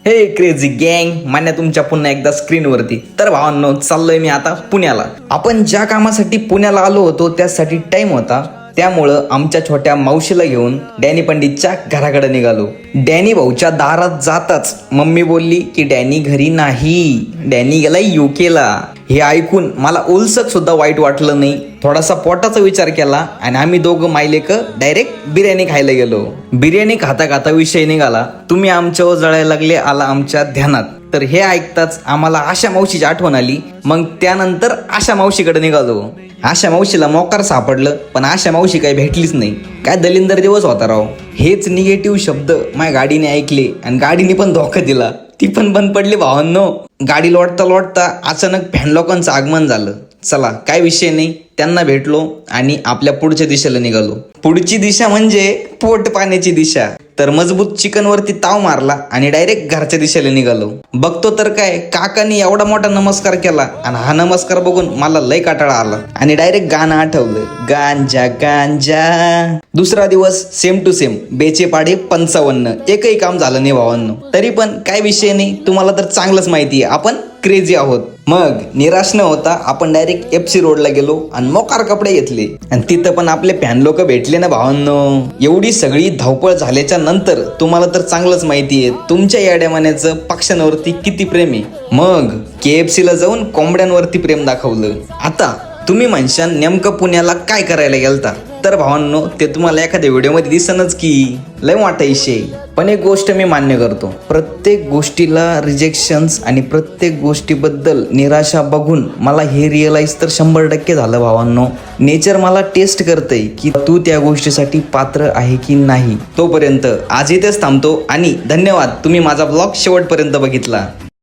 हे क्रेझी गँग, मान्य तुमच्या पुन्हा एकदा स्क्रीनवरती. तर भावांनो, चाललोय मी आता पुण्याला. आपण ज्या कामासाठी पुण्याला आलो होतो त्यासाठी टाइम होता, त्यामुळं आमच्या छोट्या मावशीला घेऊन डॅनी पंडितच्या घराकडे निघालो. डॅनी भाऊच्या दारात जाताच मम्मी बोलली की डॅनी घरी नाही, डॅनी गेला युकेला. हे ऐकून मला उलसक सुद्धा वाईट वाटलं नाही. थोडासा पोटाचा विचार केला आणि आम्ही दोघं मायलेक डायरेक्ट बिर्याणी खायला गेलो. बिर्याणी खाता खाता विषय निघाला, तुम्ही आमच्यावर जळायला लागले आला आमच्या ध्यानात. तर हे ऐकताच आम्हाला आशा मावशीची आठवण आली. मग त्यानंतर आशा मावशीकडे निघालो. आशा मावशीला मोकार सापडलं, पण आशा मावशी काही भेटलीच नाही. काय दलिंदर दिवस होता राव. हेच निगेटिव्ह शब्द माझ्या गाडीने ऐकले आणि गाडीने पण धोका दिला. ती पण बंद पडली भावांनो. गाडी लोटता लोटता अचानक फॅन लोकांचं आगमन झालं. चला काय विषय नाही, त्यांना भेटलो आणि आपल्या पुढच्या दिशेला निघालो. पुढची दिशा म्हणजे पोट पाण्याची दिशा. तर मजबूत चिकन वरती ताव मारला आणि डायरेक्ट घरच्या दिशेला निघालो. बघतो तर काय, काकांनी एवढा मोठा नमस्कार केला आणि हा नमस्कार बघून मला लय काटाळा आला आणि डायरेक्ट गाणं आठवलं, गांजा गांजा. दुसरा दिवस सेम टू सेम, बेचे पाडे 55. एकही काम झालं नाही भावांनो. तरी पण काय विषय नाही, तुम्हाला तर चांगलंच माहिती आहे आपण क्रेझी आहोत. मग निराश न होता आपण डायरेक्ट FC रोडला गेलो आणि मोकार कपडे घेतले. आणि तिथं पण आपले फॅन लोक भेटले ना भावांनो. एवढी सगळी धावपळ झाल्याच्या नंतर तुम्हाला तर चांगलंच माहिती आहे तुमच्या या डेमान्याचं पक्ष्यांवरती किती प्रेम आहे. मग KFC ला जाऊन कोंबड्यांवरती प्रेम दाखवलं. आता तुम्ही म्हणशाल नेमकं पुण्याला काय करायला गेलता, तर भावांनो ते तुम्हाला एखाद्या व्हिडिओमध्ये दिसनच की लय मोठा विषय. पण एक गोष्ट मी मान्य करतो, प्रत्येक गोष्टीला रिजेक्शन्स आणि प्रत्येक गोष्टीबद्दल निराशा बघून मला हे रिअलाइज तर 100% झालं भावांनो. नेचर मला टेस्ट करतंय की तू त्या गोष्टीसाठी पात्र आहे की नाही. तोपर्यंत आज इथेच थांबतो आणि धन्यवाद, तुम्ही माझा ब्लॉग शेवटपर्यंत बघितला.